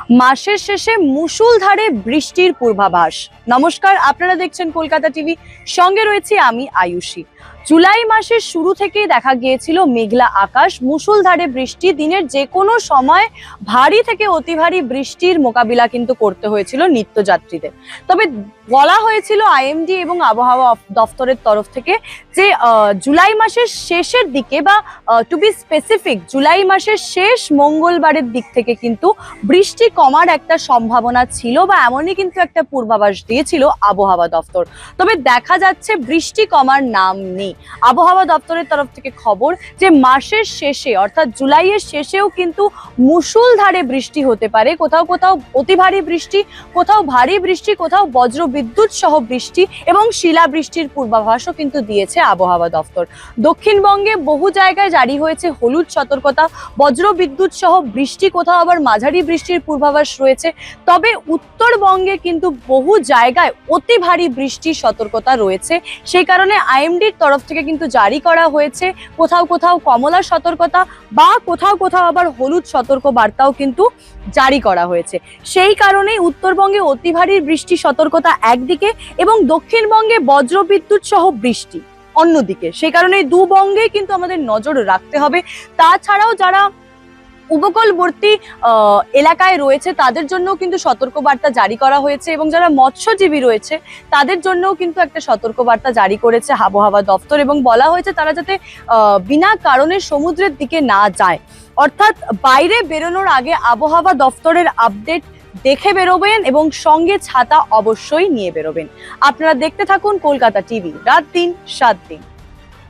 মাসের শেষে মুষলধারে বৃষ্টির পূর্বাভাস। নমস্কার, আপনারা দেখছেন কলকাতা টিভি, সঙ্গে রয়েছি আমি আয়ুষী। জুলাই মাসের শুরু থেকেই দেখা গিয়েছিল মেঘলা আকাশ, মুষলধারে বৃষ্টি, দিনের যে কোনো সময় ভারী থেকে অতি ভারী বৃষ্টির মোকাবিলা কিন্তু করতে হয়েছিল নিত্যযাত্রীদের। তবে বলা হয়েছিল আইএমডি এবং আবহাওয়া দফতরের তরফ থেকে যে জুলাই মাসের শেষের দিকে বা টু বি স্পেসিফিক জুলাই মাসের শেষ মঙ্গলবারের দিক থেকে কিন্তু বৃষ্টি কমার একটা সম্ভাবনা ছিল বা এমনই কিন্তু একটা পূর্বাভাস দিয়েছিল আবহাওয়া দফতর। তবে দেখা যাচ্ছে বৃষ্টি কমার নাম নেই। আবহাওয়া দপ্তরের তরফ থেকে খবর যে মাসের শেষে অর্থাৎ জুলাইয়ের শেষেও কিন্তু মুষলধারে বৃষ্টি হতে পারে। কোথাও কোথাও অতি ভারী বৃষ্টি, কোথাও ভারী বৃষ্টি, কোথাও বজ্র বিদ্যুৎ সহ বৃষ্টি এবং শিলা বৃষ্টির পূর্বাভাসও কিন্তু দিয়েছে আবহাওয়া দপ্তর। দক্ষিণবঙ্গে বহু জায়গায় জারি হয়েছে হলুদ সতর্কতা, বজ্র বিদ্যুৎ সহ বৃষ্টি, কোথাও আবার মাঝারি বৃষ্টির পূর্বাভাস রয়েছে। তবে উত্তরবঙ্গে কিন্তু বহু জায়গায় অতি ভারী বৃষ্টির সতর্কতা রয়েছে। সেই কারণে আইএমডির তরফ থেকে কিন্তু জারি করা হয়েছে কোথাও কোথাও কমলা সতর্কতা বা কোথাও কোথাও আবার হলুদ সতর্ক বার্তাও কিন্তু জারি করা হয়েছে। সেই কারণেই উত্তরবঙ্গে অতি ভারী বৃষ্টি সতর্কতা একদিকে এবং দক্ষিণবঙ্গে বজ্রবিদ্যুৎ সহ বৃষ্টি অন্যদিকে। সেই কারণে দুবঙ্গে কিন্তু আমাদের নজর রাখতে হবে। তাছাড়াও যারা উপকূলবর্তী এলাকায় রয়েছে তাদের জন্য কিন্তু সতর্কবার্তা জারি করা হয়েছে এবং যারা মৎস্যজীবী রয়েছে তাদের জন্যও কিন্তু একটা সতর্কবার্তা জারি করেছে আবহাওয়া দপ্তর এবং বলা হয়েছে তারা যাতে বিনা কারণে সমুদ্রের দিকে না যায়, অর্থাৎ বাইরে বেরোনোর আগে আবহাওয়া দপ্তরের আপডেট দেখে বেরোবেন এবং সঙ্গে ছাতা অবশ্যই নিয়ে বেরোবেন। আপনারা দেখতে থাকুন কলকাতা টিভি, রাত দিন 7 দিন।